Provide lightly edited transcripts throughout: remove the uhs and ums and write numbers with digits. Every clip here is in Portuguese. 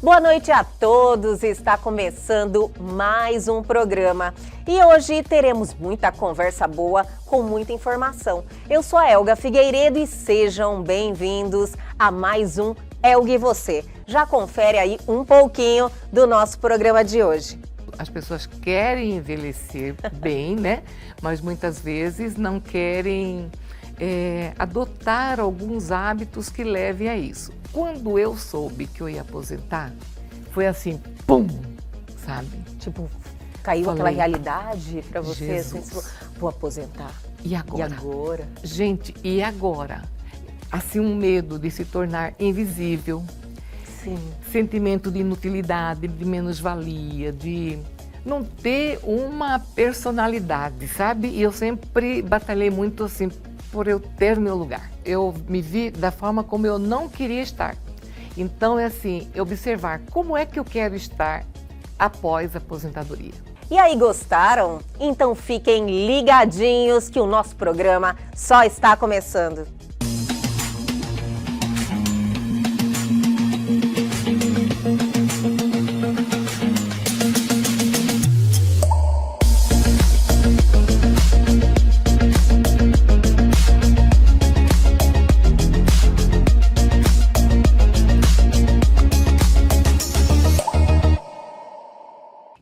Boa noite a todos, está começando mais um programa e hoje teremos muita conversa boa com muita informação. Eu sou a Elga Figueiredo e sejam bem-vindos a mais um Elga e Você. Já confere aí um pouquinho do nosso programa de hoje. As pessoas querem envelhecer bem, né? Mas muitas vezes não querem adotar alguns hábitos que levem a isso. Quando eu soube que eu ia aposentar, foi assim, pum, sabe? Tipo, caiu aquela realidade para você, assim, vou aposentar. E agora? E agora? Gente, e agora? Assim, um medo de se tornar invisível. Sim. Sentimento de inutilidade, de menos-valia, de não ter uma personalidade, sabe? E eu sempre batalhei muito assim por eu ter meu lugar. Eu me vi da forma como eu não queria estar. Então é assim, observar como é que eu quero estar após a aposentadoria. E aí, gostaram? Então fiquem ligadinhos que o nosso programa só está começando.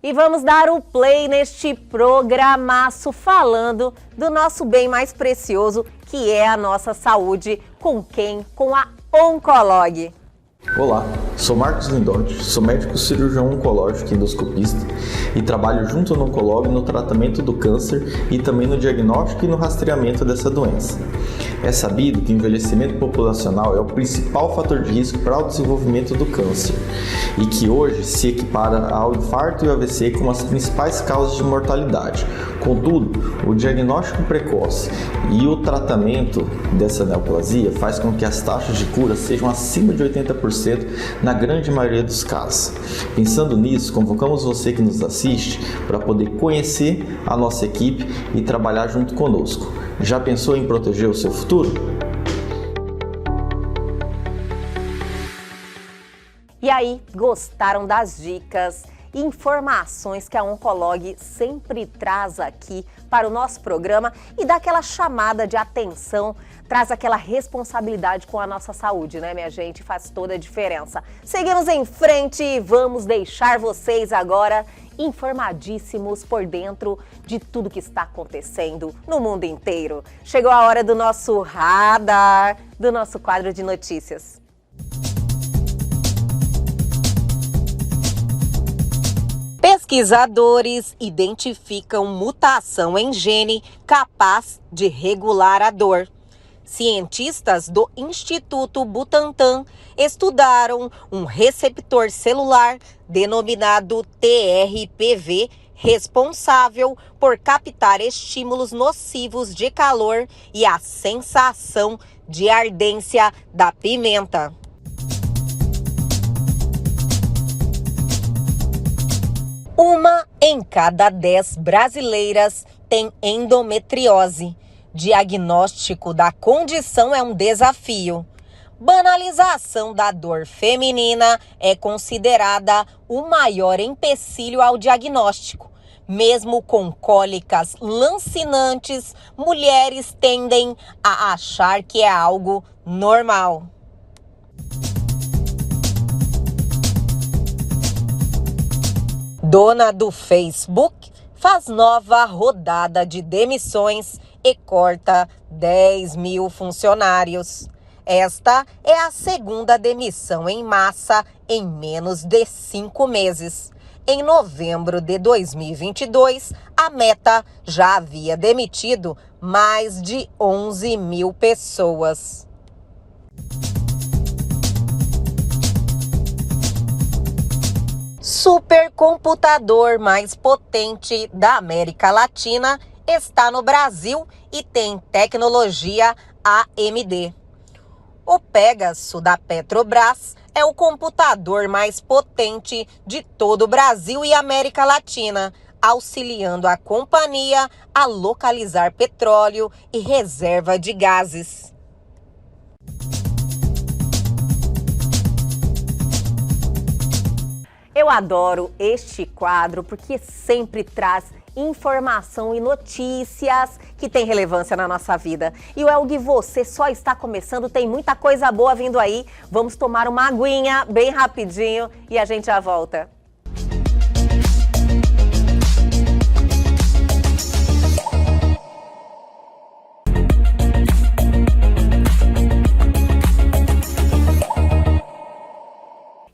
E vamos dar o play neste programaço falando do nosso bem mais precioso, que é a nossa saúde. Com quem? Com a Oncolog. Olá, sou Marcos Lindotti, sou médico cirurgião oncológico e endoscopista e trabalho junto no Oncolog no tratamento do câncer e também no diagnóstico e no rastreamento dessa doença. É sabido que o envelhecimento populacional é o principal fator de risco para o desenvolvimento do câncer e que hoje se equipara ao infarto e ao AVC como as principais causas de mortalidade. Contudo, o diagnóstico precoce e o tratamento dessa neoplasia faz com que as taxas de cura sejam acima de 80% na grande maioria dos casos. Pensando nisso, convocamos você que nos assiste para poder conhecer a nossa equipe e trabalhar junto conosco. Já pensou em proteger o seu futuro? E aí, gostaram das dicas e informações que a Oncolog sempre traz aqui para o nosso programa e dá aquela chamada de atenção, traz aquela responsabilidade com a nossa saúde, né, minha gente? Faz toda a diferença. Seguimos em frente e vamos deixar vocês agora informadíssimos por dentro de tudo que está acontecendo no mundo inteiro. Chegou a hora do nosso radar, do nosso quadro de notícias. Pesquisadores identificam mutação em gene capaz de regular a dor. Cientistas do Instituto Butantan estudaram um receptor celular denominado TRPV, responsável por captar estímulos nocivos de calor e a sensação de ardência da pimenta. Uma em cada 10 brasileiras tem endometriose. Diagnóstico da condição é um desafio. Banalização da dor feminina é considerada o maior empecilho ao diagnóstico. Mesmo com cólicas lancinantes, mulheres tendem a achar que é algo normal. Dona do Facebook faz nova rodada de demissões e corta 10 mil funcionários. Esta é a segunda demissão em massa em menos de 5 meses. Em novembro de 2022, a Meta já havia demitido mais de 11 mil pessoas. Supercomputador mais potente da América Latina está no Brasil e tem tecnologia AMD. O Pegasus da Petrobras é o computador mais potente de todo o Brasil e América Latina, auxiliando a companhia a localizar petróleo e reserva de gases. Eu adoro este quadro porque sempre traz informação e notícias que têm relevância na nossa vida. E o É o que Você só está começando, tem muita coisa boa vindo aí. Vamos tomar uma aguinha bem rapidinho e a gente já volta.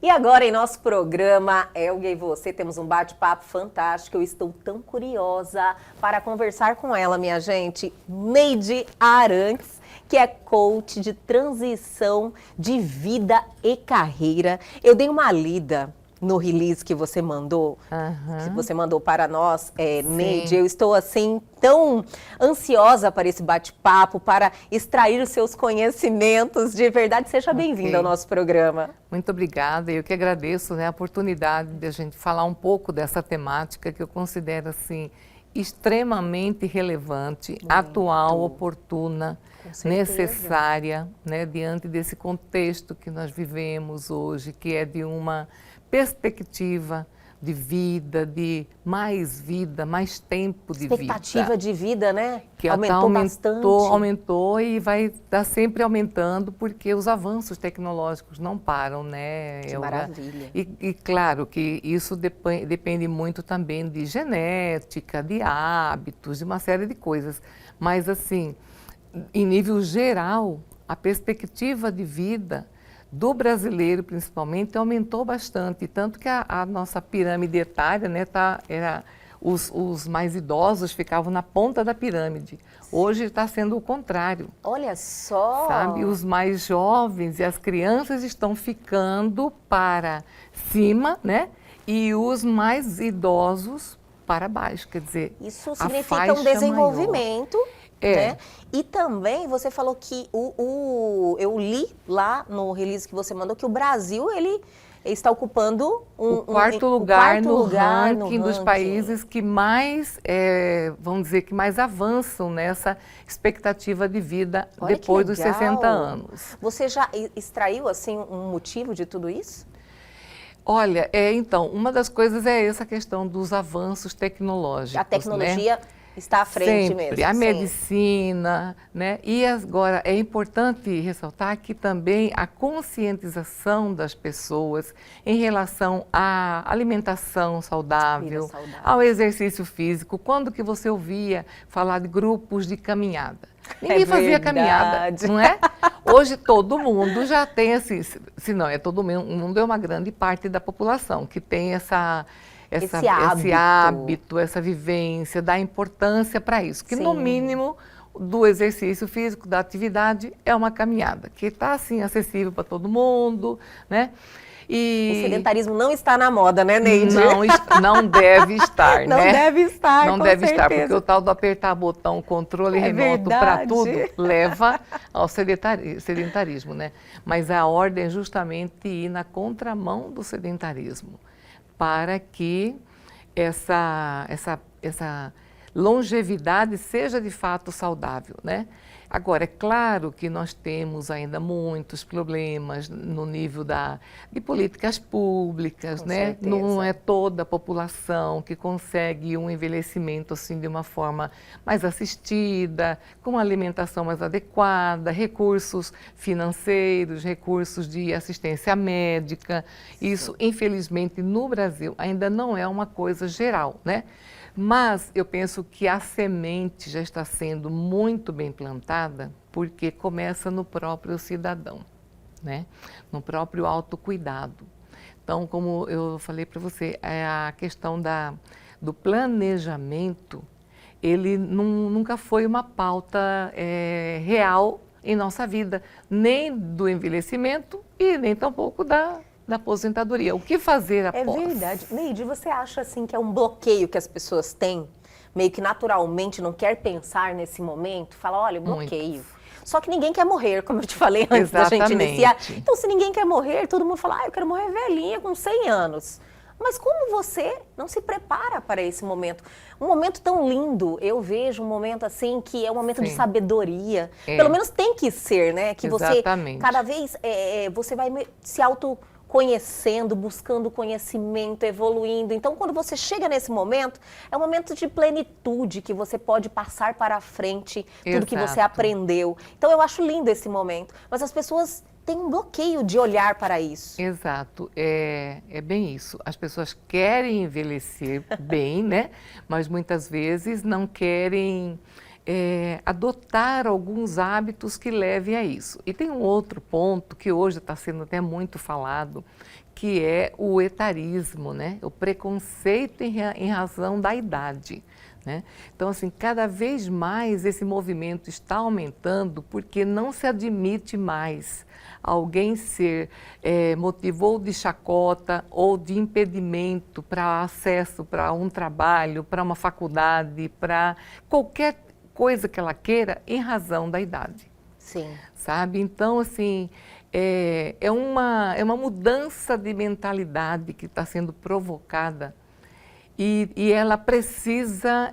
E agora em nosso programa É o que Você, temos um bate-papo fantástico. Eu estou tão curiosa para conversar com ela, minha gente, Neide Arantes, que é coach de transição de vida e carreira. Eu dei uma lida no release que você mandou, para nós, Neide. Eu estou assim tão ansiosa para esse bate-papo, para extrair os seus conhecimentos. De verdade, seja bem-vinda ao nosso programa. Muito obrigada. Eu que agradeço, né, a oportunidade de a gente falar um pouco dessa temática que eu considero assim extremamente relevante, atual, oportuna, necessária, né, diante desse contexto que nós vivemos hoje, que é de uma perspectiva de mais tempo de vida. Expectativa de vida, né? Que aumentou bastante. Aumentou e vai estar sempre aumentando porque os avanços tecnológicos não param, né? Que maravilha. E claro que isso depende muito também de genética, de hábitos, de uma série de coisas. Mas assim, em nível geral, a perspectiva de vida do brasileiro, principalmente, aumentou bastante, tanto que a nossa pirâmide etária, né, os mais idosos ficavam na ponta da pirâmide. Hoje está sendo o contrário. Olha só! Sabe, os mais jovens e as crianças estão ficando para cima, né, e os mais idosos para baixo, quer dizer, isso significa um desenvolvimento. Né? E também você falou que eu li lá no release que você mandou que o Brasil ele está ocupando o quarto lugar no ranking dos países que mais, vamos dizer, que mais avançam nessa expectativa de vida. Olha, depois dos 60 anos. Você já extraiu assim um motivo de tudo isso? Olha, então, uma das coisas é essa questão dos avanços tecnológicos. A tecnologia, né, está à frente sempre, mesmo. A medicina, né? E agora é importante ressaltar que também a conscientização das pessoas em relação à alimentação saudável, ao exercício físico. Quando que você ouvia falar de grupos de caminhada? Ninguém fazia caminhada, não é? Hoje todo mundo já tem assim, se não é todo mundo, é uma grande parte da população que tem esse hábito, essa vivência, dá importância para isso. Que no mínimo do exercício físico, da atividade, é uma caminhada, que está assim acessível para todo mundo, né? E o sedentarismo não está na moda, né, Neide? Não deve estar, não né? Deve estar, não deve estar, porque o tal do apertar botão, controle remoto para tudo, leva ao sedentarismo, né? Mas a ordem é justamente ir na contramão do sedentarismo, para que essa longevidade seja de fato saudável, né? Agora, é claro que nós temos ainda muitos problemas no nível de políticas públicas, né? Não é toda a população que consegue um envelhecimento assim de uma forma mais assistida, com uma alimentação mais adequada, recursos financeiros, recursos de assistência médica. Isso, infelizmente, no Brasil ainda não é uma coisa geral, né? Mas eu penso que a semente já está sendo muito bem plantada porque começa no próprio cidadão, né? No próprio autocuidado. Então, como eu falei para você, a questão do planejamento, ele nunca foi uma pauta real em nossa vida, nem do envelhecimento e nem tampouco da aposentadoria. O que fazer após? É verdade. Neide, você acha assim que é um bloqueio que as pessoas têm? Meio que naturalmente não quer pensar nesse momento? Fala, olha, bloqueio. Muito. Só que ninguém quer morrer, como eu te falei antes da gente iniciar. Então, se ninguém quer morrer, todo mundo fala, eu quero morrer velhinha com 100 anos. Mas como você não se prepara para esse momento? Um momento tão lindo, eu vejo um momento assim que é um momento de sabedoria. Pelo menos tem que ser, né? Que você, cada vez, você vai se conhecendo, buscando conhecimento, evoluindo. Então, quando você chega nesse momento, é um momento de plenitude, que você pode passar para frente tudo que você aprendeu. Então, eu acho lindo esse momento. Mas as pessoas têm um bloqueio de olhar para isso. Exato, é bem isso. As pessoas querem envelhecer bem, né? Mas muitas vezes não querem adotar alguns hábitos que levem a isso. E tem um outro ponto que hoje está sendo até muito falado, que é o etarismo, né? O preconceito em razão da idade. Né? Então, assim, cada vez mais esse movimento está aumentando porque não se admite mais alguém ser motivo ou de chacota ou de impedimento para acesso para um trabalho, para uma faculdade, para qualquer coisa que ela queira em razão da idade. Sim. Sabe? Então, assim, é uma mudança de mentalidade que está sendo provocada e ela precisa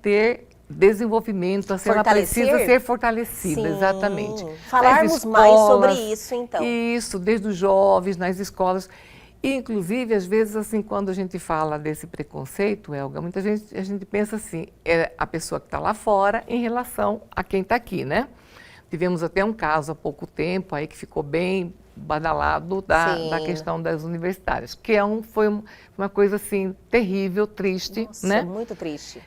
ter desenvolvimento, assim, ela precisa ser fortalecida. Sim. Exatamente. Falarmos mais sobre isso, então. Isso, desde os jovens, nas escolas. E, inclusive, às vezes, assim, quando a gente fala desse preconceito, Helga, muita gente, a gente pensa assim, é a pessoa que está lá fora em relação a quem está aqui, né? Tivemos até um caso há pouco tempo aí que ficou bem badalado da questão das universitárias, que foi uma coisa, assim, terrível, triste, nossa, né? Muito triste.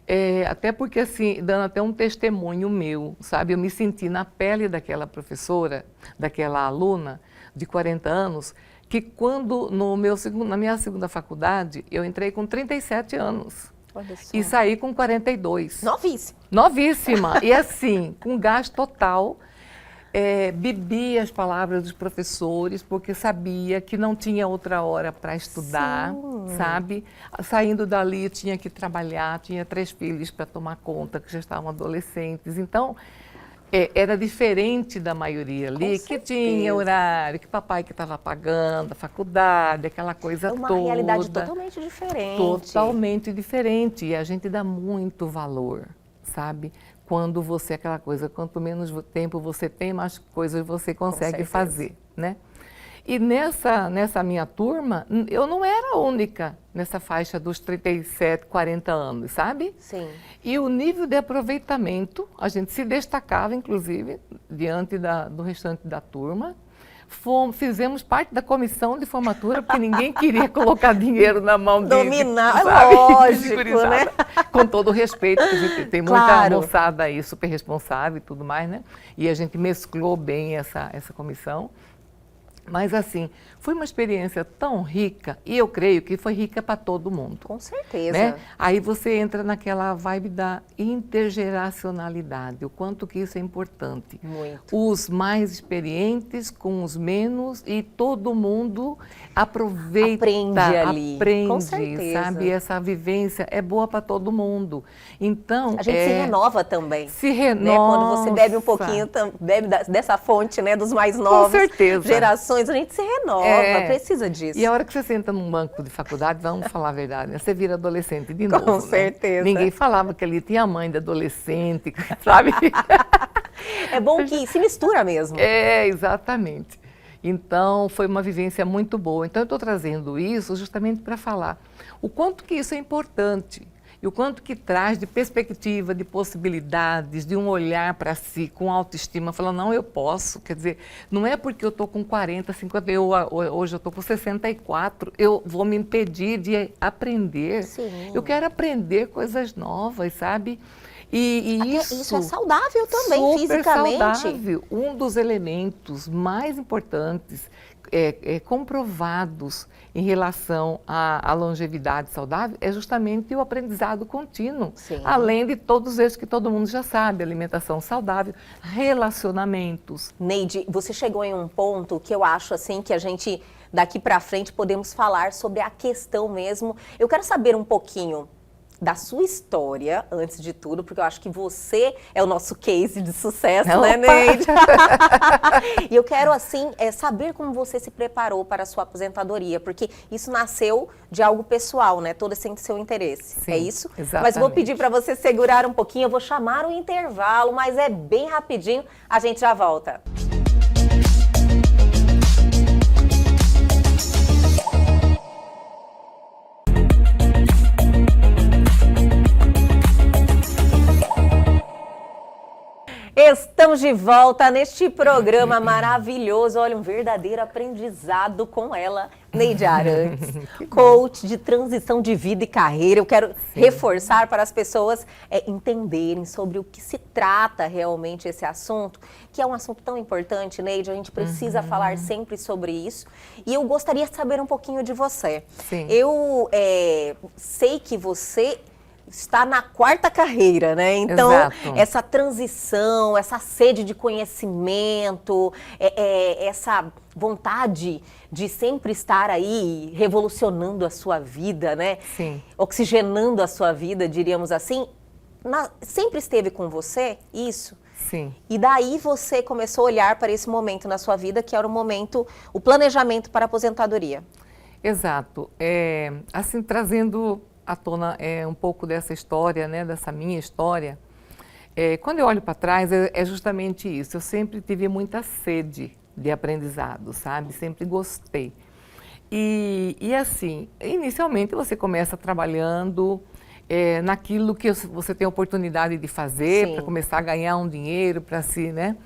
Até porque, assim, dando até um testemunho meu, sabe? Eu me senti na pele daquela professora, daquela aluna de 40 anos, que quando na minha segunda faculdade, eu entrei com 37 anos. Olha só. E saí com 42. Novíssima. Novíssima. E assim, com gás total, bebi as palavras dos professores, porque sabia que não tinha outra hora para estudar, sabe? Saindo dali, eu tinha que trabalhar, tinha 3 filhos para tomar conta, que já estavam adolescentes. Então, era diferente da maioria ali, que tinha horário, que papai que estava pagando, a faculdade, aquela coisa toda. Uma realidade totalmente diferente. Totalmente diferente. E a gente dá muito valor, sabe? Quando você, aquela coisa, quanto menos tempo você tem, mais coisas você consegue fazer, né? E nessa minha turma, eu não era a única nessa faixa dos 37, 40 anos, sabe? Sim. E o nível de aproveitamento, a gente se destacava, inclusive, diante do restante da turma. Fizemos parte da comissão de formatura, porque ninguém queria colocar dinheiro na mão de dominar, sabe, lógico, né? Com todo o respeito, porque a gente tem muita moçada aí super responsável e tudo mais, né? E a gente mesclou bem essa comissão. Mas, assim, foi uma experiência tão rica, e eu creio que foi rica para todo mundo. Com certeza. Né? Aí você entra naquela vibe da intergeracionalidade, o quanto que isso é importante. Muito. Os mais experientes com os menos, e todo mundo aproveita. Aprende, com certeza. Sabe? Essa vivência é boa para todo mundo. Então, a gente se renova também. Se renova. Né? Quando você bebe um pouquinho, bebe dessa fonte, né, dos mais novos. Com certeza. Gerações. A gente se renova, precisa disso. E a hora que você senta num banco de faculdade, vamos falar a verdade, né? Você vira adolescente de novo. Com certeza. Ninguém falava que ali tinha mãe de adolescente, sabe? É bom que se mistura mesmo. Exatamente. Então, foi uma vivência muito boa. Então, eu estou trazendo isso justamente para falar o quanto que isso é importante. E o quanto que traz de perspectiva, de possibilidades, de um olhar para si, com autoestima, falando, não, eu posso. Quer dizer, não é porque eu estou com 40, 50, hoje eu estou com 64, eu vou me impedir de aprender. Sim. Eu quero aprender coisas novas, sabe? E isso é saudável também, fisicamente. Saudável. Um dos elementos mais importantes, comprovados em relação à longevidade saudável, é justamente o aprendizado contínuo. Sim. Além de todos esses que todo mundo já sabe, alimentação saudável, relacionamentos. Neide, você chegou em um ponto que eu acho assim que a gente, daqui para frente, podemos falar sobre a questão mesmo. Eu quero saber um pouquinho da sua história, antes de tudo, porque eu acho que você é o nosso case de sucesso, né, Neide? E eu quero, assim, saber como você se preparou para a sua aposentadoria, porque isso nasceu de algo pessoal, né? Todo esse seu interesse. Sim, é isso? Exatamente. Mas vou pedir para você segurar um pouquinho, eu vou chamar o intervalo, mas é bem rapidinho, a gente já volta. Estamos de volta neste programa maravilhoso. Olha, um verdadeiro aprendizado com ela, Neide Arantes, coach de transição de vida e carreira. Eu quero reforçar para as pessoas entenderem sobre o que se trata realmente esse assunto, que é um assunto tão importante, Neide. A gente precisa falar sempre sobre isso. E eu gostaria de saber um pouquinho de você. Sim. Eu sei que você está na 4ª carreira, né? Então, Exato. essa transição, essa sede de conhecimento, essa vontade de sempre estar aí revolucionando a sua vida, né? Sim. Oxigenando a sua vida, diríamos assim, sempre esteve com você, isso? Sim. E daí você começou a olhar para esse momento na sua vida, que era o momento, o planejamento para a aposentadoria. Exato. Assim, trazendo à tona um pouco dessa história, né, dessa minha história, quando eu olho para trás, é justamente isso. Eu sempre tive muita sede de aprendizado, sabe? Sempre gostei. E assim, inicialmente você começa trabalhando naquilo que você tem oportunidade de fazer, para começar a ganhar um dinheiro, para se, né,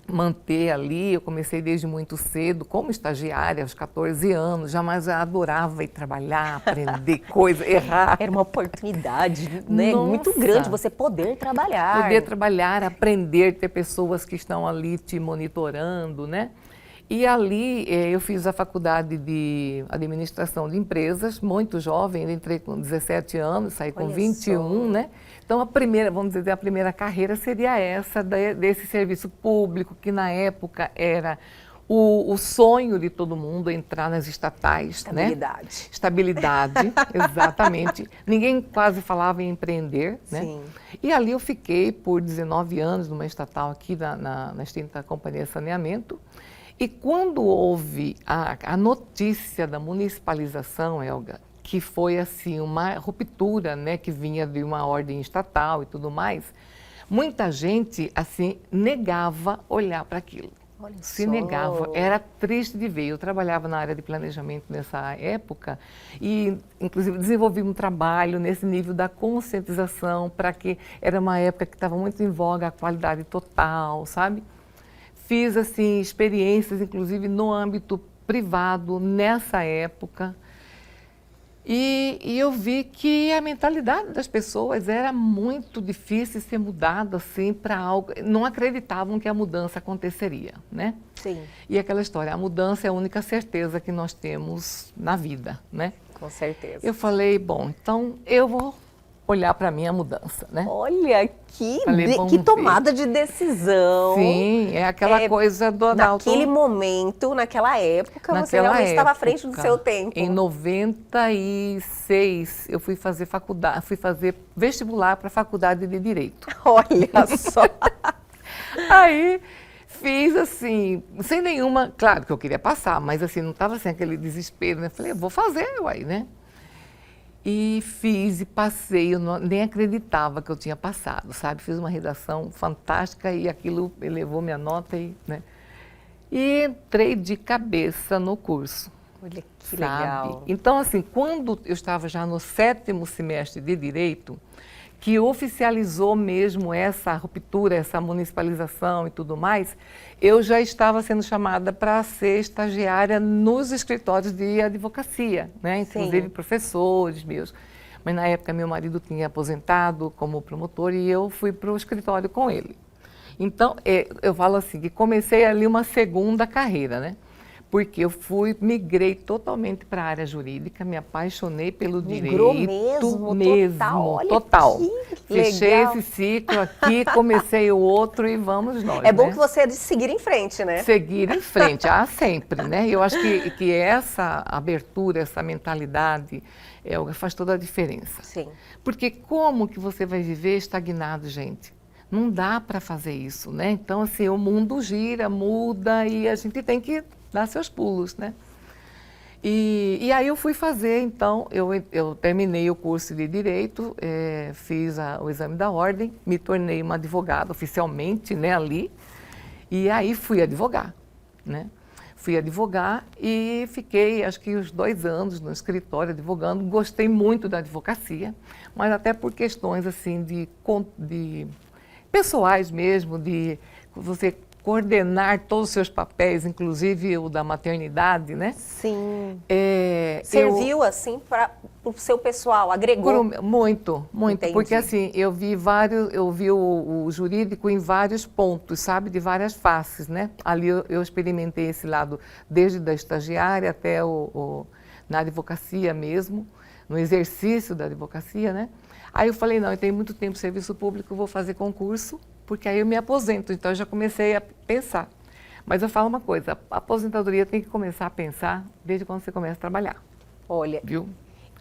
manter ali. Eu comecei desde muito cedo, como estagiária, aos 14 anos, jamais adorava ir trabalhar, aprender coisa, errar. Era uma oportunidade, né, Nossa. muito grande você poder trabalhar. Poder trabalhar, aprender, ter pessoas que estão ali te monitorando, né? E ali eu fiz a faculdade de administração de empresas, muito jovem, entrei com 17 anos, saí com 21, né? Então a primeira, vamos dizer, a primeira carreira seria essa desse serviço público, que na época era o sonho de todo mundo, entrar nas estatais, Estabilidade. né? Estabilidade, exatamente. Ninguém quase falava em empreender, né? Sim. E ali eu fiquei por 19 anos numa estatal aqui na extinta Companhia de Saneamento. E quando houve a notícia da municipalização, Elga, que foi assim uma ruptura, né, que vinha de uma ordem estatal e tudo mais, muita gente assim negava olhar para aquilo. Olha Se só. negava, era triste de ver. Eu trabalhava na área de planejamento nessa época e, inclusive, desenvolvi um trabalho nesse nível da conscientização, para que era uma época que estava muito em voga a qualidade total, sabe? Fiz, assim, experiências, inclusive, no âmbito privado, nessa época. E eu vi que a mentalidade das pessoas era muito difícil ser mudada, assim, para algo. Não acreditavam que a mudança aconteceria, né? Sim. E aquela história, a mudança é a única certeza que nós temos na vida, né? Com certeza. Eu falei, bom, então eu vou olhar para a minha mudança, né? Olha, Falei, que vamos tomada de decisão. Sim, é aquela coisa do Naquele momento, naquela época, você realmente estava à frente do seu tempo. Em 96, eu fui fazer faculdade, fui fazer vestibular para a faculdade de Direito. Olha só. Aí fiz assim, sem nenhuma, claro que eu queria passar, mas assim, não estava assim aquele desespero, né? Falei, eu vou fazer, uai, né? E fiz e passei, eu nem acreditava que eu tinha passado, sabe? Fiz uma redação fantástica e aquilo elevou minha nota, né? E entrei de cabeça no curso. Olha que sabe? legal. Então, assim, quando eu estava já no 7º semestre de Direito, que oficializou mesmo essa ruptura, essa municipalização e tudo mais, eu já estava sendo chamada para ser estagiária nos escritórios de advocacia, né? Inclusive professores meus. Mas na época meu marido tinha aposentado como promotor e eu fui para o escritório com ele. Então, eu falo assim, que comecei ali uma segunda carreira, né? Porque eu migrei totalmente para a área jurídica, me apaixonei pelo Migrou direito. total. Olha total. Que Fechei legal. esse ciclo aqui, comecei o outro e vamos nós. É bom né? que você é de seguir em frente, né? Seguir em frente, sempre, né? Eu acho que essa abertura, essa mentalidade, faz toda a diferença. Sim. Porque como que você vai viver estagnado, gente? Não dá para fazer isso, né? Então, assim, o mundo gira, muda e a gente tem que dar seus pulos, né? E aí eu fui fazer, então, eu terminei o curso de Direito, fiz o exame da ordem, me tornei uma advogada oficialmente, né, ali, e aí fui advogar, né? Fui advogar e fiquei, acho que uns 2 anos no escritório advogando, gostei muito da advocacia, mas até por questões, assim, de pessoais mesmo, de você coordenar todos os seus papéis, inclusive o da maternidade, né? Sim. É, Serviu, assim, para o seu pessoal, agregou? Muito, muito. Entendi. Porque, assim, eu vi o jurídico em vários pontos, sabe? De várias faces, né? Ali eu experimentei esse lado, desde da estagiária até na advocacia mesmo, no exercício da advocacia, né? Aí eu falei, não, eu tenho muito tempo de serviço público, eu vou fazer concurso, porque aí eu me aposento. Então eu já comecei a pensar. Mas eu falo uma coisa, a aposentadoria tem que começar a pensar desde quando você começa a trabalhar. Olha, Viu?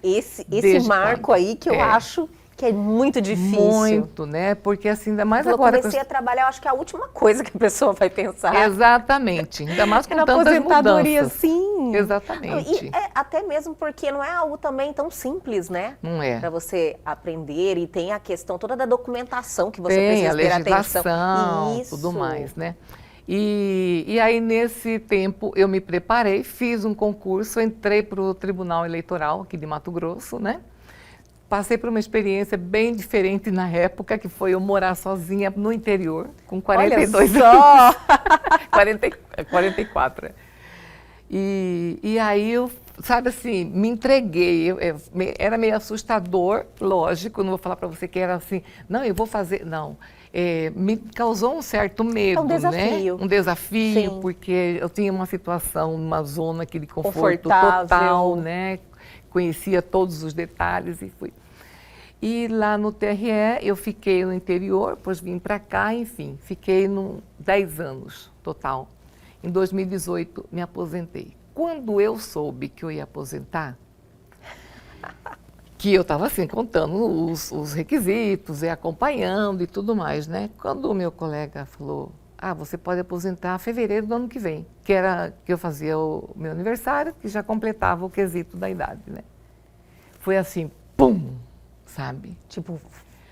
esse Desde marco quando? aí que eu acho que é muito difícil. Muito, né? Porque assim, ainda mais Quando agora... eu comecei a trabalhar, eu acho que é a última coisa que a pessoa vai pensar. Exatamente. Ainda mais com na tantas aposentadoria, mudanças. sim. Exatamente. E até mesmo porque não é algo também tão simples, né? Não é. Para você aprender, e tem a questão toda da documentação que você Tem precisa a ter atenção. legislação, Isso. tudo mais, né? E aí, nesse tempo, eu me preparei, fiz um concurso, entrei para o Tribunal Eleitoral aqui de Mato Grosso, né? Passei por uma experiência bem diferente na época, que foi eu morar sozinha no interior, com 42 Olha anos. só! 44. E aí eu, sabe assim, me entreguei. Era meio assustador, lógico, não vou falar para você que era assim, não, eu vou fazer, não. Me causou um certo medo, um desafio. né? Um desafio, Sim. porque eu tinha uma situação, uma zona aqui de conforto Confortável. total, né? Conhecia todos os detalhes e fui. E lá no TRE eu fiquei no interior, depois vim para cá, enfim, fiquei 10 anos total. Em 2018 me aposentei. Quando eu soube que eu ia aposentar, que eu estava assim, contando os requisitos e acompanhando e tudo mais, né? Quando o meu colega falou, você pode aposentar em fevereiro do ano que vem, que era que eu fazia o meu aniversário, que já completava o quesito da idade, né? Foi assim, pum, sabe? Tipo,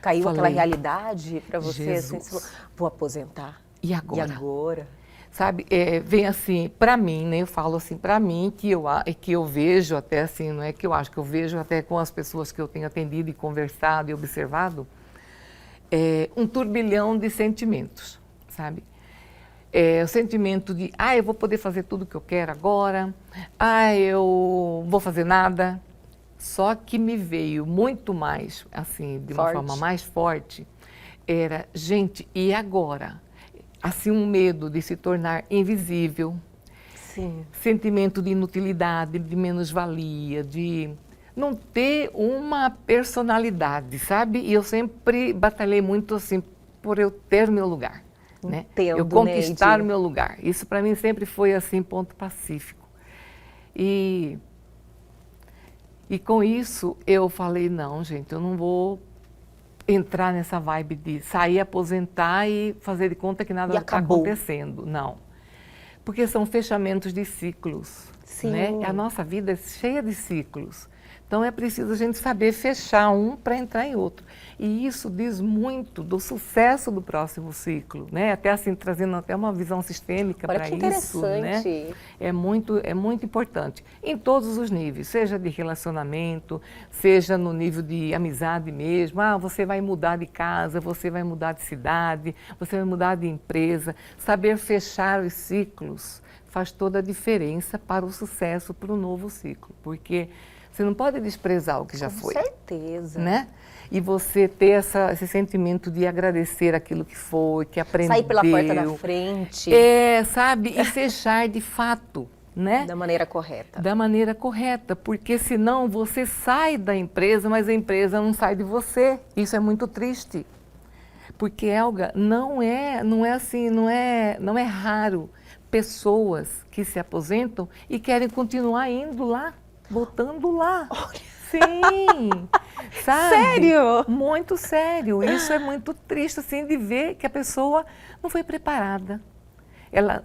caiu Falei, aquela realidade para você, assim, Jesus. você falou, vou aposentar. E agora? E agora? Sabe, vem assim, para mim, né, eu falo assim, para mim, que eu vejo até assim, não é que eu acho, que eu vejo até com as pessoas que eu tenho atendido e conversado e observado, um turbilhão de sentimentos, sabe? O sentimento de, eu vou poder fazer tudo o que eu quero agora, eu vou fazer nada. Só que me veio muito mais, assim, de uma forma mais forte, era, gente, e agora? Assim, um medo de se tornar invisível, Sim. sentimento de inutilidade, de menos-valia, de não ter uma personalidade, sabe? E eu sempre batalhei muito, assim, por eu ter meu lugar, né? Entendo, eu conquistar Neide. o meu lugar. Isso para mim sempre foi, assim, ponto pacífico. E com isso eu falei, não, gente, eu não vou entrar nessa vibe de sair, aposentar e fazer de conta que nada está acontecendo. Não. Porque são fechamentos de ciclos. Sim. Né? A nossa vida é cheia de ciclos. Então é preciso a gente saber fechar um para entrar em outro. E isso diz muito do sucesso do próximo ciclo, né? Até assim, trazendo até uma visão sistêmica para isso, né? É muito importante. Em todos os níveis, seja de relacionamento, seja no nível de amizade mesmo. Você vai mudar de casa, você vai mudar de cidade, você vai mudar de empresa. Saber fechar os ciclos faz toda a diferença para o sucesso, para o novo ciclo. Porque você não pode desprezar o que já foi. Com certeza. Né? E você ter esse sentimento de agradecer aquilo que foi, que aprendeu. Sair pela porta da frente. Sabe? E fechar de fato, né? Da maneira correta. Da maneira correta, porque senão você sai da empresa, mas a empresa não sai de você. Isso é muito triste. Porque, Helga, não é assim, não é raro pessoas que se aposentam e querem continuar indo lá. Voltando lá. Olha. Sim. Sabe? Sério? Muito sério. Isso é muito triste, assim, de ver que a pessoa não foi preparada. Ela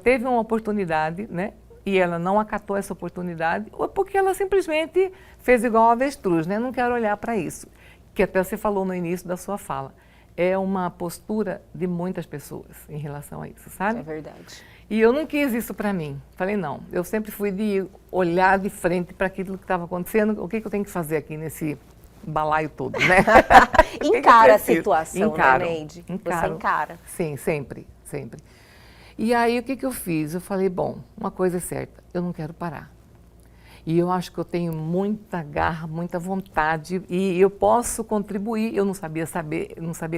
teve uma oportunidade, né? E ela não acatou essa oportunidade, ou porque ela simplesmente fez igual a avestruz, né? Não quero olhar para isso. Que até você falou no início da sua fala. É uma postura de muitas pessoas em relação a isso, sabe? É verdade. E eu não quis isso para mim. Falei, não, eu sempre fui de olhar de frente para aquilo que estava acontecendo, o que eu tenho que fazer aqui balaio todo, né? Encara a preciso? situação, Encaro, né, Neide? encaro. Você encara. Sim, sempre, sempre. E aí, o que eu fiz? Eu falei, bom, uma coisa é certa, eu não quero parar. E eu acho que eu tenho muita garra, muita vontade e eu posso contribuir. Eu não sabia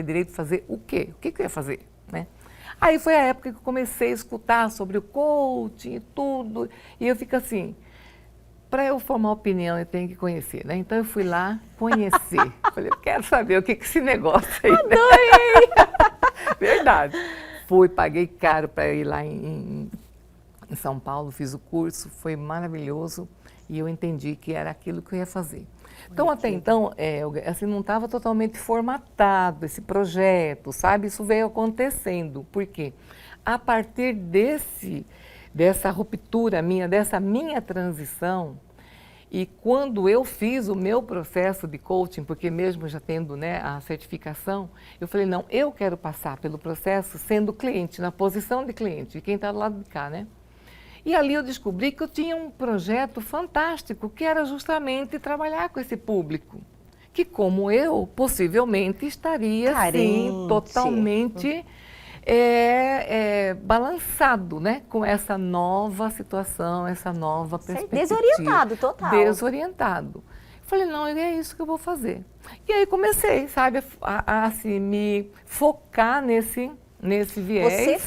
direito fazer o quê? O que eu ia fazer, né? Aí foi a época que eu comecei a escutar sobre o coaching e tudo. E eu fico assim, para eu formar opinião eu tenho que conhecer, né? Então eu fui lá conhecer. Falei, eu quero saber o que é esse negócio aí. Adorei! Verdade. Fui, paguei caro para ir lá em São Paulo, fiz o curso, foi maravilhoso. E eu entendi que era aquilo que eu ia fazer. Então, até então, assim, não estava totalmente formatado esse projeto, sabe? Isso veio acontecendo. Por quê? A partir dessa ruptura minha, dessa minha transição, e quando eu fiz o meu processo de coaching, porque mesmo já tendo, né, a certificação, eu falei, não, eu quero passar pelo processo sendo cliente, na posição de cliente, quem está do lado de cá, né? E ali eu descobri que eu tinha um projeto fantástico, que era justamente trabalhar com esse público, que como eu, possivelmente estaria, assim, totalmente balançado, né? Com essa nova situação, essa nova perspectiva. Desorientado, total. Desorientado. Falei, não, é isso que eu vou fazer. E aí comecei, sabe, a assim, me focar nesse viés.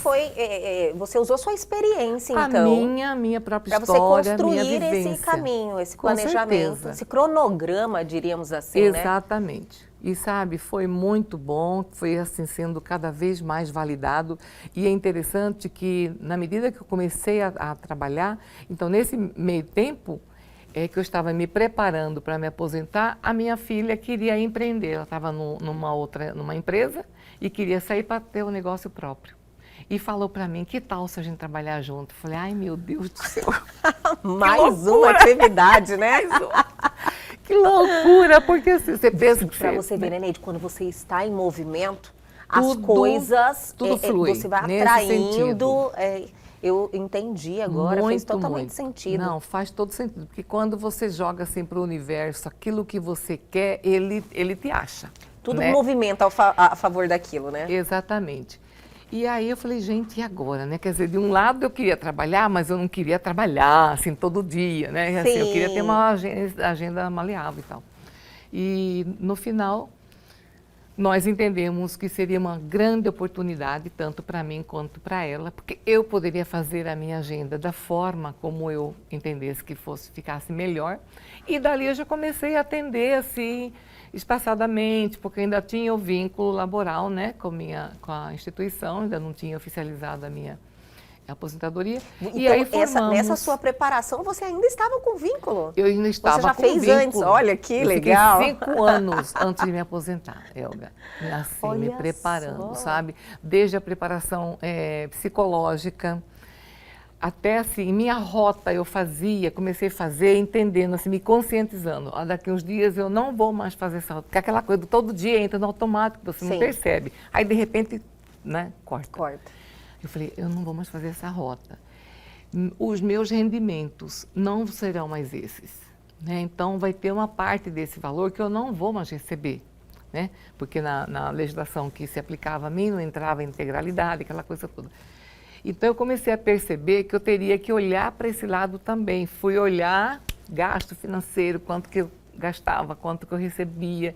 Você usou sua experiência, a então. minha própria história, para você construir esse caminho, esse planejamento, esse cronograma, diríamos assim, Exatamente. Né? E sabe, foi muito bom, foi assim sendo cada vez mais validado. E é interessante que na medida que eu comecei a trabalhar, então nesse meio tempo que eu estava me preparando para me aposentar, a minha filha queria empreender. Ela estava numa empresa e queria sair para ter um negócio próprio. E falou para mim, que tal se a gente trabalhar junto? Eu falei, ai meu Deus do céu. Mais uma atividade, né? Que loucura, porque assim, você pensa que para você ver, né, Neide, quando você está em movimento, as coisas, tudo flui, você vai atraindo. Eu entendi agora, fez totalmente sentido. Não, faz todo sentido, porque quando você joga assim para o universo aquilo que você quer, ele te acha. Tudo né? movimenta a favor daquilo, né? Exatamente. E aí eu falei, gente, e agora, né? Quer dizer, de um lado eu queria trabalhar, mas eu não queria trabalhar, assim, todo dia, né? Assim, eu queria ter uma agenda maleável e tal. E no final, nós entendemos que seria uma grande oportunidade, tanto para mim quanto para ela, porque eu poderia fazer a minha agenda da forma como eu entendesse que ficasse melhor. E dali eu já comecei a atender, assim, espaçadamente, porque ainda tinha o vínculo laboral, né, com a instituição, ainda não tinha oficializado a minha aposentadoria. Então, e aí nessa sua preparação, você ainda estava com vínculo? Eu ainda estava com vínculo. Você já fez antes, olha que legal. Eu fiquei 5 anos antes de me aposentar, Elga, assim, olha me preparando, só. sabe? Desde a preparação psicológica, até assim, minha rota eu comecei a fazer, entendendo, assim, me conscientizando. Daqui uns dias eu não vou mais fazer essa rota, porque aquela coisa do todo dia entra no automático, você não percebe. Aí, de repente, né, corta. Eu falei, eu não vou mais fazer essa rota. Os meus rendimentos não serão mais esses, né? Então, vai ter uma parte desse valor que eu não vou mais receber, né? Porque na legislação que se aplicava a mim não entrava integralidade, aquela coisa toda. Então, eu comecei a perceber que eu teria que olhar para esse lado também. Fui olhar gasto financeiro, quanto que eu gastava, quanto que eu recebia,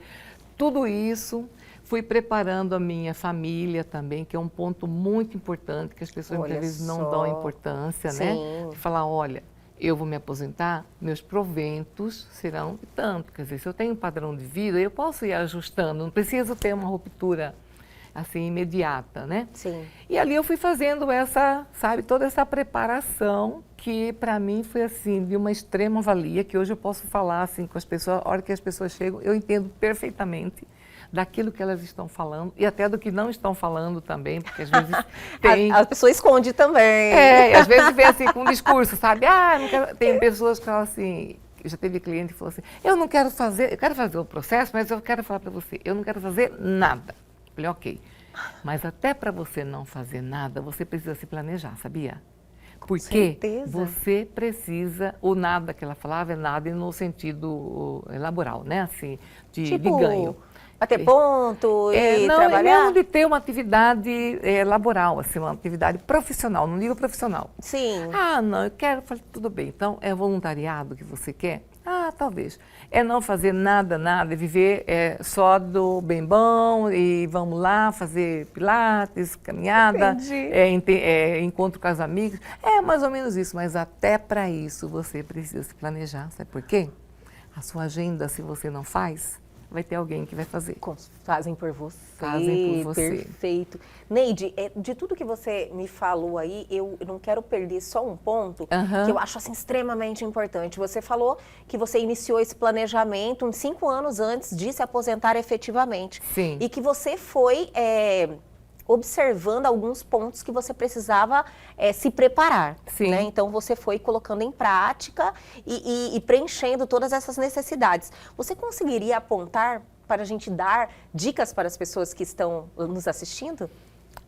tudo isso. Fui preparando a minha família também, que é um ponto muito importante, que as pessoas muitas vezes não dão importância, né? De falar, olha, eu vou me aposentar, meus proventos serão tanto. Quer dizer, se eu tenho um padrão de vida, eu posso ir ajustando, não preciso ter uma ruptura assim, imediata, né? Sim. E ali eu fui fazendo toda essa preparação, que para mim foi assim, de uma extrema valia, que hoje eu posso falar assim com as pessoas, a hora que as pessoas chegam, eu entendo perfeitamente daquilo que elas estão falando e até do que não estão falando também, porque às vezes tem... A pessoa esconde também. Às vezes vem assim com um discurso, sabe? Não quero... Tem pessoas que falam assim, já teve cliente que falou assim, eu quero fazer o processo, mas eu quero falar para você, eu não quero fazer nada. Eu falei, ok, mas até para você não fazer nada, você precisa se planejar, sabia? Porque certeza. você precisa, o nada que ela falava é nada no sentido laboral, né? Assim, de ganho. Bater ponto e Não, trabalhar? é mesmo de ter uma atividade laboral, assim, uma atividade profissional, no nível profissional. Sim. Ah, não, eu quero, falei, tudo bem, então é voluntariado que você quer? Ah, talvez. É não fazer nada, é viver só do bem bom e vamos lá fazer pilates, caminhada, encontro com as amigas. É mais ou menos isso, mas até para isso você precisa se planejar, sabe por quê? A sua agenda, se você não faz, vai ter alguém que vai fazer. Fazem por você. Fazem por você. Perfeito. Neide, de tudo que você me falou aí, eu não quero perder só um ponto que eu acho assim, extremamente importante. Você falou que você iniciou esse planejamento uns 5 anos antes de se aposentar efetivamente. Sim. E que você foi observando alguns pontos que você precisava se preparar. Sim. Né? Então, você foi colocando em prática e preenchendo todas essas necessidades. Você conseguiria apontar para a gente dar dicas para as pessoas que estão nos assistindo?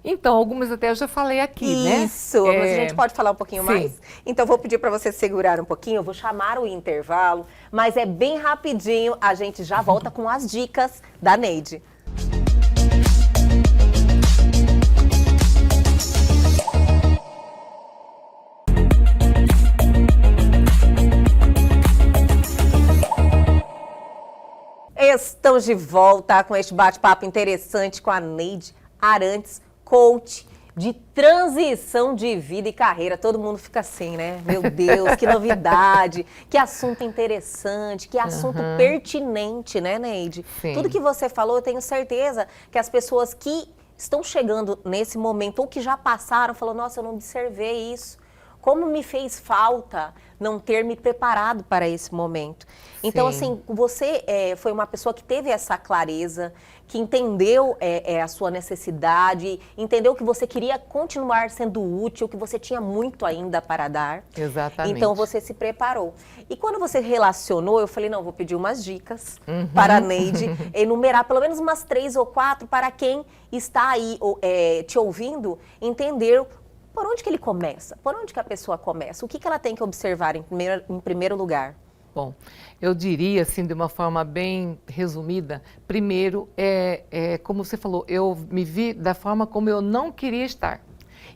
Então, algumas até eu já falei aqui, né? Isso, mas a gente pode falar um pouquinho mais? Então, vou pedir para você segurar um pouquinho, eu vou chamar o intervalo, mas é bem rapidinho, a gente já volta com as dicas da Neide. Estamos de volta com este bate-papo interessante com a Neide Arantes, coach de transição de vida e carreira. Todo mundo fica assim, né? Meu Deus, que novidade, que assunto interessante, que assunto pertinente, né, Neide? Sim. Tudo que você falou, eu tenho certeza que as pessoas que estão chegando nesse momento ou que já passaram, falam, nossa, eu não observei isso. Como me fez falta não ter me preparado para esse momento. Então, assim, você foi uma pessoa que teve essa clareza, que entendeu a sua necessidade, entendeu que você queria continuar sendo útil, que você tinha muito ainda para dar. Exatamente. Então, você se preparou. E quando você relacionou, eu falei, não, vou pedir umas dicas para a Neide, enumerar pelo menos umas 3 ou 4 para quem está aí te ouvindo, entender por onde que ele começa? Por onde que a pessoa começa? O que ela tem que observar em primeiro lugar? Bom, eu diria assim de uma forma bem resumida, primeiro como você falou, eu me vi da forma como eu não queria estar.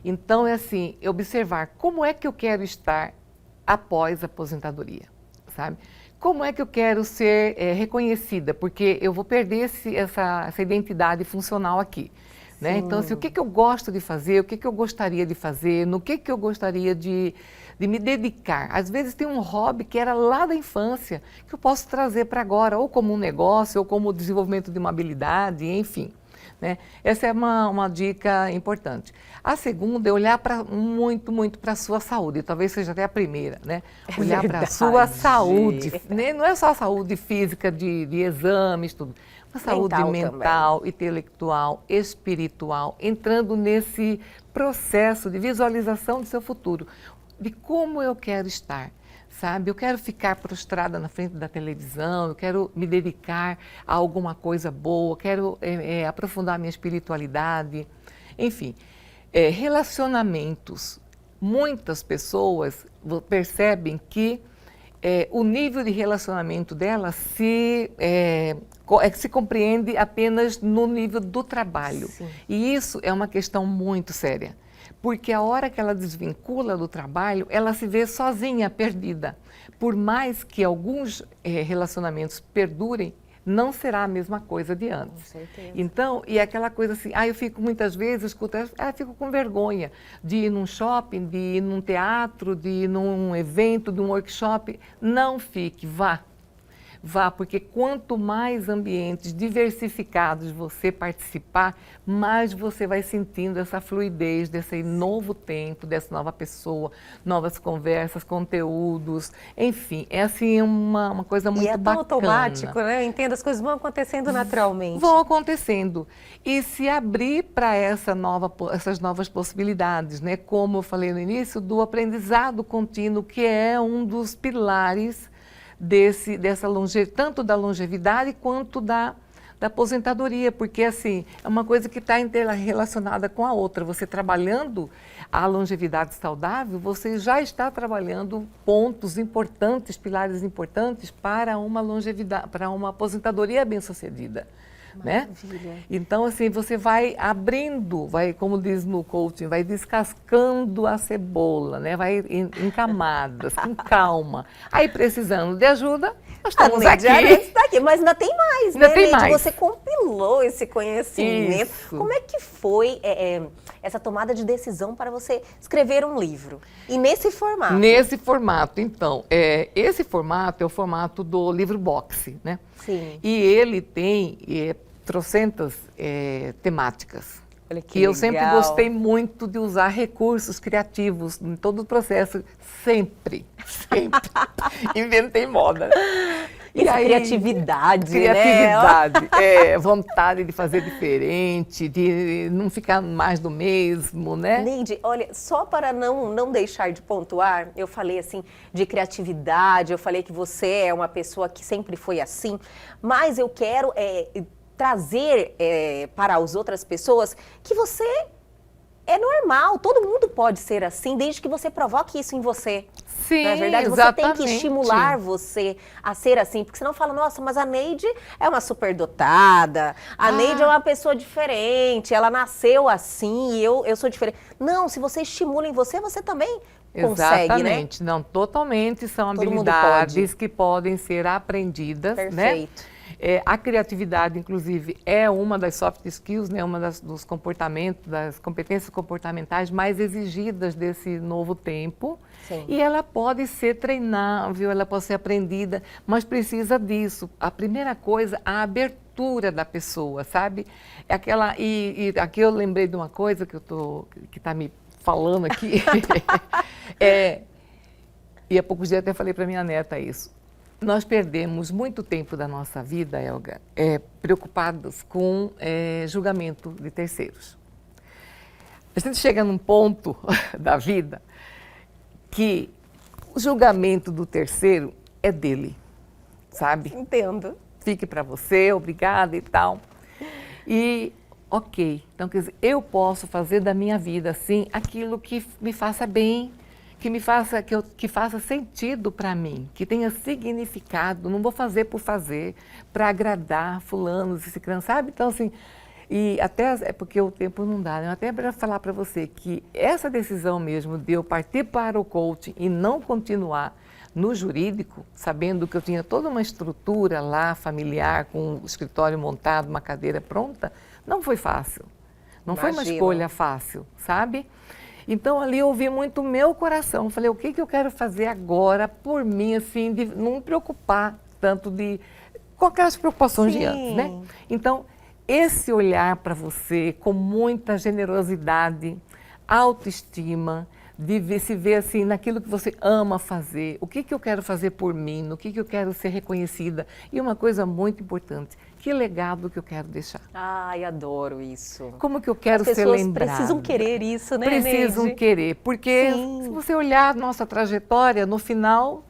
Então é assim, observar como é que eu quero estar após a aposentadoria, sabe? Como é que eu quero ser reconhecida? Porque eu vou perder essa identidade funcional aqui. Né? Então, assim, o que eu gosto de fazer, o que eu gostaria de fazer, no que eu gostaria de me dedicar. Às vezes tem um hobby que era lá da infância, que eu posso trazer para agora, ou como um negócio, ou como o desenvolvimento de uma habilidade, enfim. Né? Essa é uma dica importante. A segunda é olhar muito para a sua saúde, talvez seja até a primeira, né? Olhar para a sua saúde, né? Não é só a saúde física de exames, tudo. A saúde mental, intelectual, espiritual, entrando nesse processo de visualização do seu futuro, de como eu quero estar, sabe? Eu quero ficar prostrada na frente da televisão, eu quero me dedicar a alguma coisa boa, quero aprofundar minha espiritualidade, enfim. Relacionamentos. Muitas pessoas percebem que o nível de relacionamento delas se compreende apenas no nível do trabalho. Sim. E isso é uma questão muito séria, porque a hora que ela desvincula do trabalho, ela se vê sozinha, perdida. Por mais que alguns relacionamentos perdurem, não será a mesma coisa de antes. Com certeza. Então, e aquela coisa assim, eu fico muitas vezes, escuto, fico com vergonha de ir num shopping, de ir num teatro, de ir num evento, de um workshop. Não fique, vá. Vá, porque quanto mais ambientes diversificados você participar, mais você vai sentindo essa fluidez desse novo tempo, dessa nova pessoa, novas conversas, conteúdos, enfim, é assim uma coisa muito bacana. E é tão automático, né? Entendo, as coisas vão acontecendo naturalmente. Vão acontecendo. E se abrir para essas novas possibilidades, né? Como eu falei no início, do aprendizado contínuo, que é um dos pilares tanto da longevidade quanto da aposentadoria, porque assim, é uma coisa que está relacionada com a outra. Você trabalhando, a longevidade saudável, você já está trabalhando pontos importantes, pilares importantes para uma longevidade, para uma aposentadoria bem-sucedida. Né? Então, assim, você vai abrindo, vai, como diz no coaching, vai descascando a cebola, né? Vai em camadas, com calma. Aí, precisando de ajuda, nós estamos aqui. Está aqui. Mas ainda tem mais, ainda né, tem Neide? mais. Você compilou esse conhecimento. Isso. Como é que foi essa tomada de decisão para você escrever um livro? E nesse formato? Nesse formato, então. Esse formato é o formato do livro boxe, né? Sim. E ele tem trocentas temáticas. Olha que E eu legal. sempre gostei muito de usar recursos criativos em todo o processo. Sempre. Inventei moda. E aí, criatividade, criatividade, vontade de fazer diferente, de não ficar mais do mesmo, né? Neide, olha, só para não deixar de pontuar, eu falei assim de criatividade, eu falei que você é uma pessoa que sempre foi assim, mas eu quero trazer para as outras pessoas que você é normal, todo mundo pode ser assim, desde que você provoque isso em você. Sim, na verdade, exatamente. Você tem que estimular você a ser assim, porque senão fala, nossa, mas a Neide é uma superdotada, a Neide é uma pessoa diferente, ela nasceu assim e eu sou diferente. Não, se você estimula em você, você também consegue, exatamente, né? Não, totalmente são Todo habilidades que podem ser aprendidas, perfeito. Né? A criatividade, inclusive, é uma das soft skills, né? Uma dos comportamentos, das competências comportamentais mais exigidas desse novo tempo. Sim. E ela pode ser treinável, ela pode ser aprendida, mas precisa disso. A primeira coisa, a abertura da pessoa, sabe? E aqui eu lembrei de uma coisa que está me falando aqui. E há poucos dias até falei para minha neta isso. Nós perdemos muito tempo da nossa vida, Elga, preocupados com julgamento de terceiros. A gente chega num ponto da vida que o julgamento do terceiro é dele, sabe? Entendo. Fique para você, obrigada e tal. E, ok, então quer dizer, eu posso fazer da minha vida, assim, aquilo que me faça bem, que faça sentido para mim, que tenha significado. Não vou fazer por fazer, para agradar fulano, ciclano, sabe? Então, assim, e até, é porque o tempo não dá, né? Até para falar para você que essa decisão mesmo de eu partir para o coaching e não continuar no jurídico, sabendo que eu tinha toda uma estrutura lá, familiar, com o escritório montado, uma cadeira pronta, não foi fácil. Não foi uma escolha fácil, sabe? Então, ali eu ouvi muito o meu coração. Falei, o que eu quero fazer agora por mim, assim, de não me preocupar tanto com aquelas preocupações de antes, né? Então, esse olhar para você com muita generosidade, autoestima, de se ver assim naquilo que você ama fazer, o que eu quero fazer por mim, no que eu quero ser reconhecida. E uma coisa muito importante, que legado que eu quero deixar. Ai, adoro isso. Como que eu quero ser lembrada? As pessoas precisam querer isso, né, Precisam Neide? querer, porque Sim. se você olhar nossa trajetória, no final,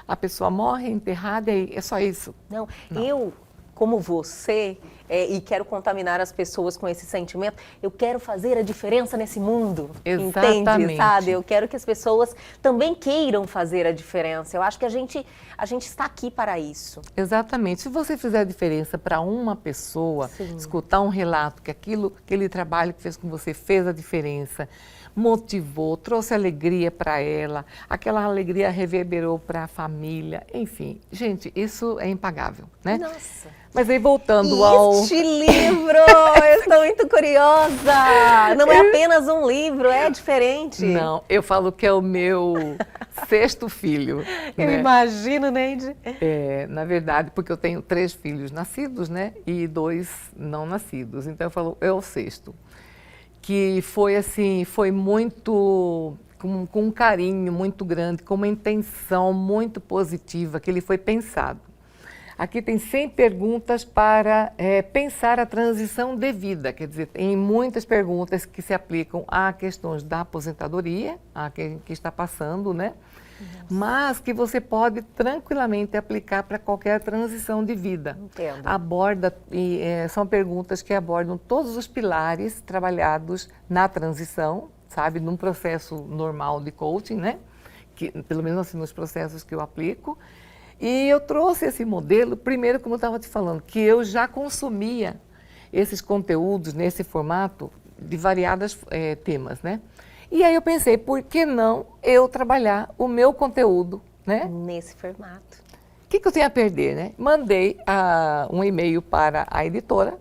a pessoa morre enterrada e é só isso. Não, eu, como você, e quero contaminar as pessoas com esse sentimento, eu quero fazer a diferença nesse mundo. Exatamente. Entende, sabe? Eu quero que as pessoas também queiram fazer a diferença. Eu acho que a gente está aqui para isso. Exatamente. Se você fizer a diferença para uma pessoa, Sim. escutar um relato que aquele trabalho que fez com você fez a diferença, motivou, trouxe alegria para ela, aquela alegria reverberou para a família, enfim. Gente, isso é impagável, né? Nossa. Mas aí voltando ao... Este livro! Eu estou muito curiosa! Não é apenas um livro, é diferente. Não, eu falo que é o meu sexto filho. Eu né? imagino, Neide. Na verdade, porque eu tenho 3 filhos nascidos, né? E 2 não nascidos. Então eu falo, é o sexto. Que foi assim, foi muito... com um carinho muito grande, com uma intenção muito positiva, que ele foi pensado. Aqui tem 100 perguntas para pensar a transição de vida, quer dizer, tem muitas perguntas que se aplicam a questões da aposentadoria, a quem que está passando, né? Nossa. Mas que você pode tranquilamente aplicar para qualquer transição de vida. Entendo. São perguntas que abordam todos os pilares trabalhados na transição, sabe, num processo normal de coaching, né? Que, pelo menos assim, nos processos que eu aplico. E eu trouxe esse modelo, primeiro, como eu estava te falando, que eu já consumia esses conteúdos nesse formato de variados temas, né? E aí eu pensei, por que não eu trabalhar o meu conteúdo, né? Nesse formato. O que eu tenho a perder, né? Mandei um e-mail para a editora.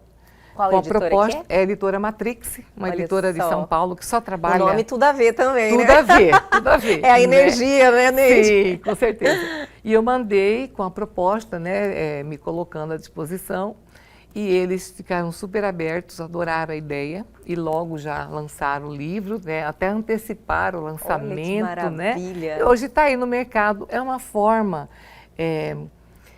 Qual com a editora proposta, que é? a editora Matrix, uma Olha editora de só. São Paulo que só trabalha... O nome tudo a ver também, tudo né? a ver, tudo a ver. É a né? energia, né, Neide? Sim, com certeza. E eu mandei com a proposta, né, me colocando à disposição, e eles ficaram super abertos, adoraram a ideia, e logo já lançaram o livro, né, até anteciparam o lançamento, maravilha. né? Hoje está aí no mercado, é uma forma...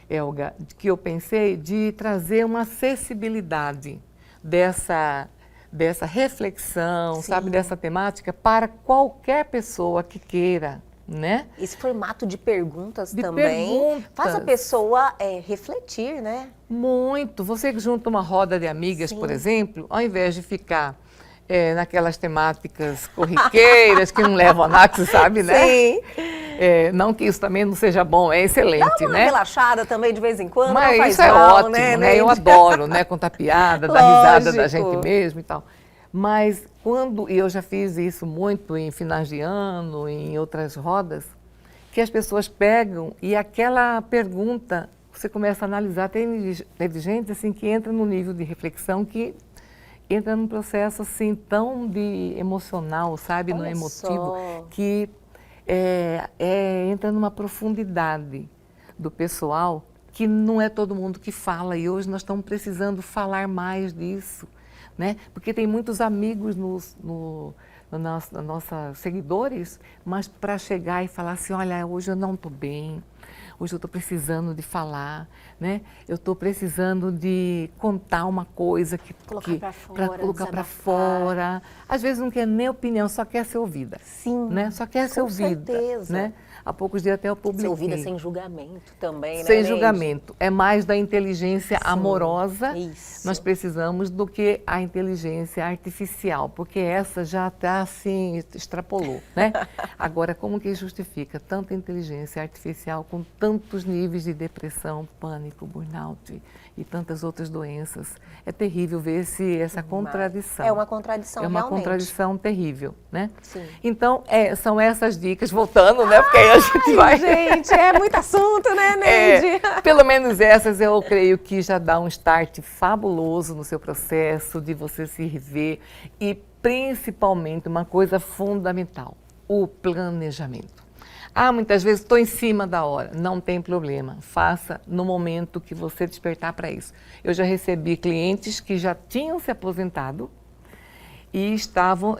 Elga, que eu pensei de trazer uma acessibilidade dessa reflexão, Sim. sabe, dessa temática para qualquer pessoa que queira, né? Esse formato de perguntas De também perguntas. faz a pessoa refletir, né? Muito. Você junta uma roda de amigas, Sim. por exemplo, ao invés de ficar naquelas temáticas corriqueiras que não levam a nada, você sabe, né? Sim. Não que isso também não seja bom, é excelente, Dá uma né? relaxada também de vez em quando, Mas não faz isso é mal, ótimo, né? Neide? Eu adoro, né? Contar piada, dar risada da gente Lógico. mesmo e tal. Mas e eu já fiz isso muito em finais de ano, em outras rodas, que as pessoas pegam e aquela pergunta, você começa a analisar, teve gente assim que entra num nível de reflexão que entra num processo assim tão de emocional, sabe? No Olha emotivo, só. que entra numa profundidade do pessoal que não é todo mundo que fala, e hoje nós estamos precisando falar mais disso, né? Porque tem muitos amigos nos nossos seguidores, mas para chegar e falar assim, olha, hoje eu não estou bem, hoje eu estou precisando de falar, né? Eu estou precisando de contar uma coisa Colocar pra fora, para colocar para desabafar. fora. Às vezes não quer nem opinião, só quer ser ouvida. Sim, Né? Só quer ser com ouvida. certeza. Né? Há poucos dias até eu publiquei. Ser ouvida sem julgamento também, né, Sem Neide? julgamento. É mais da inteligência amorosa. Isso. Nós precisamos do que a inteligência artificial, porque essa já está assim, extrapolou, né? Agora, como que justifica tanta inteligência artificial com tantos níveis de depressão, pânico, burnout e tantas outras doenças? É terrível ver essa contradição. É uma contradição, É uma realmente. contradição terrível, né? Sim. Então, são essas dicas, voltando, né? Porque aí a gente vai... Gente, é muito assunto, né, Neide? Pelo menos essas eu creio que já dá um start fabuloso no seu processo de você se rever e principalmente uma coisa fundamental, o planejamento. Muitas vezes estou em cima da hora, não tem problema, faça no momento que você despertar para isso. Eu já recebi clientes que já tinham se aposentado e estavam,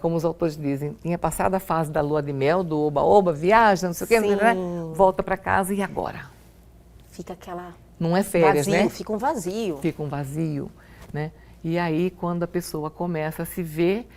como os autores dizem, tinha passado a fase da lua de mel, do oba-oba, viaja, não sei o quê, né? Volta para casa e agora? Fica aquela... Não é férias, vazio, né? fica um vazio. Fica um vazio, né? E aí, quando a pessoa começa a se ver,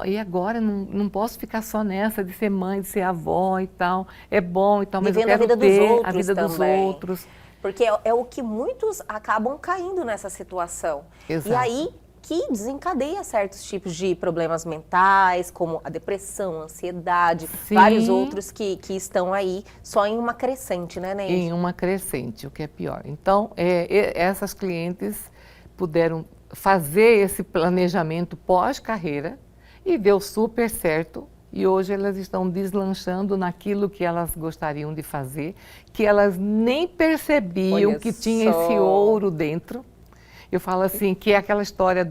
e agora não posso ficar só nessa de ser mãe, de ser avó e tal, é bom e tal, mas Vivendo eu quero a vida dos ter outros a vida dos também. outros. Porque é o que muitos acabam caindo nessa situação. Exato. E aí que desencadeia certos tipos de problemas mentais, como a depressão, a ansiedade, Sim. vários outros que estão aí só em uma crescente, né, Neide? Em uma crescente, o que é pior. Então, essas clientes puderam fazer esse planejamento pós-carreira e deu super certo. E hoje elas estão deslanchando naquilo que elas gostariam de fazer, que elas nem percebiam Olha que tinha só. esse ouro dentro. Eu falo assim, que é aquela história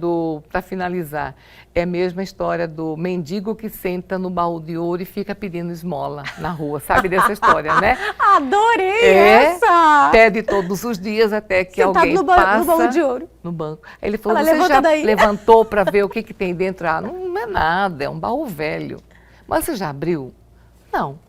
para finalizar, é a mesma história do mendigo que senta no baú de ouro e fica pedindo esmola na rua, sabe dessa história, né? Adorei essa! Pede todos os dias até que Sentado alguém no passa... no baú de ouro. No banco. Aí ele falou, Fala, você levanta já daí. levantou para ver o que tem dentro? Não é nada, é um baú velho. Mas você já abriu? Não.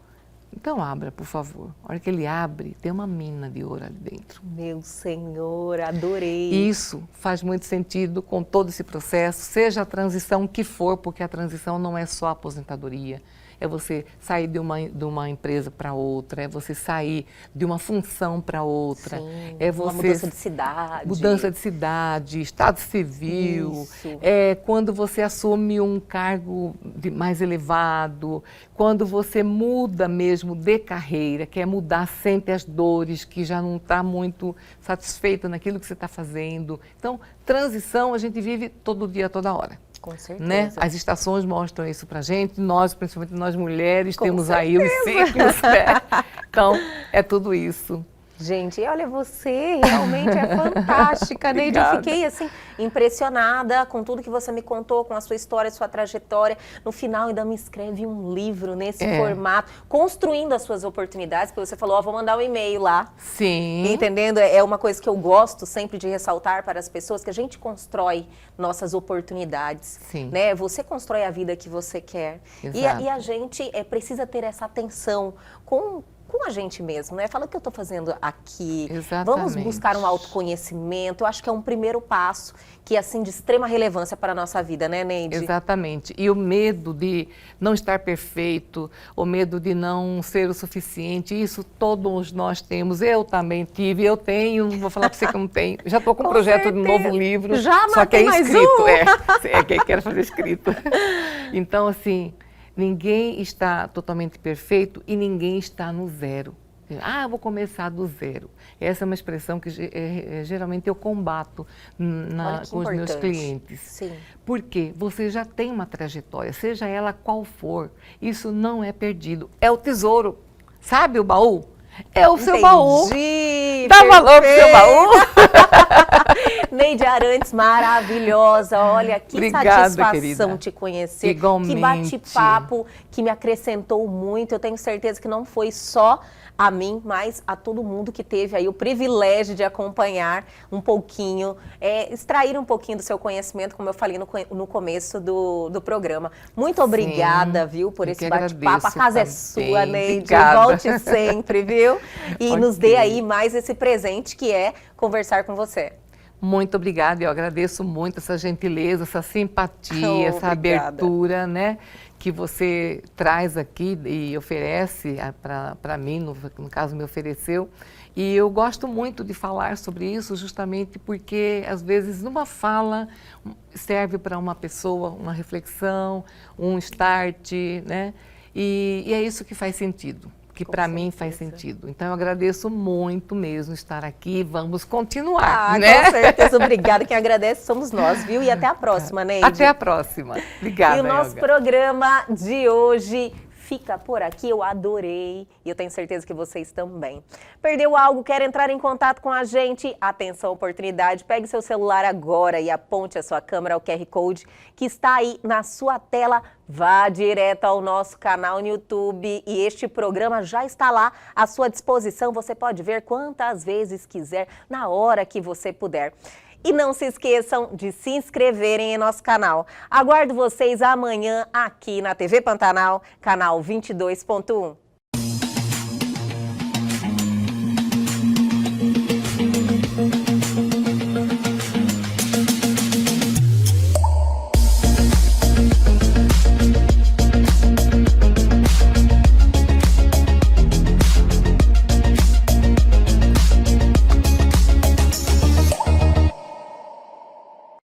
Então abra, por favor. A hora que ele abre, tem uma mina de ouro ali dentro. Meu Senhor, adorei. Isso faz muito sentido com todo esse processo, seja a transição que for, porque a transição não é só a aposentadoria. é você sair de uma empresa para outra, é você sair de uma função para outra, Sim, é você... Uma mudança de cidade. Mudança de cidade, estado civil, Isso. Quando você assume um cargo mais elevado, quando você muda mesmo de carreira, quer mudar, sente as dores, que já não está muito satisfeita naquilo que você está fazendo. Então, transição a gente vive todo dia, toda hora. Com certeza. Né? As estações mostram isso pra gente, nós, principalmente nós mulheres, Com temos certeza. aí os ciclos, né? Então, é tudo isso. Gente, olha, você realmente é fantástica, Neide. Eu Obrigada. fiquei, assim, impressionada com tudo que você me contou, com a sua história, sua trajetória. No final, ainda me escreve um livro nesse formato, construindo as suas oportunidades, porque você falou, ó, vou mandar um e-mail lá. Sim. Entendendo? É uma coisa que eu gosto sempre de ressaltar para as pessoas, que a gente constrói nossas oportunidades. Sim. Né? Você constrói a vida que você quer. Exato. E a gente precisa ter essa atenção com a gente mesmo, né? Fala o que eu estou fazendo aqui. Exatamente. Vamos buscar um autoconhecimento. Eu acho que é um primeiro passo que é, assim, de extrema relevância para a nossa vida, né, Neide? Exatamente. E o medo de não estar perfeito, o medo de não ser o suficiente, isso todos nós temos. Eu também tive, eu tenho, não vou falar para você que eu não tenho. Já estou com um projeto de um novo livro. Já só que é mais escrito. um. Que quero fazer escrito. Então, assim, ninguém está totalmente perfeito e ninguém está no zero. Ah, eu vou começar do zero. Essa é uma expressão que geralmente eu combato com os meus clientes. Sim. Porque você já tem uma trajetória, seja ela qual for, isso não é perdido. É o tesouro. Sabe o baú? É o seu baú. Dá valor pro seu baú. Neide Arantes, maravilhosa. Olha, que Obrigada, satisfação querida. te conhecer. Igualmente. Que bate-papo que me acrescentou muito. Eu tenho certeza que não foi só a mim, mas a todo mundo que teve aí o privilégio de acompanhar um pouquinho, extrair um pouquinho do seu conhecimento, como eu falei no começo do programa. Muito obrigada, viu, por esse bate-papo. A casa é sua, Neide. Obrigada. Volte sempre, viu? E Ok. nos dê aí mais esse presente que é conversar com você. Muito obrigada, eu agradeço muito essa gentileza, essa simpatia, essa Obrigada. abertura, né, que você traz aqui e oferece para mim, no caso me ofereceu. E eu gosto muito de falar sobre isso justamente porque, às vezes, numa fala serve para uma pessoa uma reflexão, um start, né, e é isso que faz sentido. Que para mim faz sentido. Então, eu agradeço muito mesmo estar aqui. Vamos continuar, né? Com certeza. Obrigada. Quem agradece somos nós, viu? E até a próxima, Neide. Até a próxima. Obrigada, E o nosso Elga. programa de hoje fica por aqui. Eu adorei e eu tenho certeza que vocês também. Perdeu algo? Quer entrar em contato com a gente? Atenção, oportunidade. Pegue seu celular agora e aponte a sua câmera ao QR Code que está aí na sua tela. Vá direto ao nosso canal no YouTube e este programa já está lá à sua disposição. Você pode ver quantas vezes quiser, na hora que você puder. E não se esqueçam de se inscreverem em nosso canal. Aguardo vocês amanhã aqui na TV Pantanal, canal 22.1.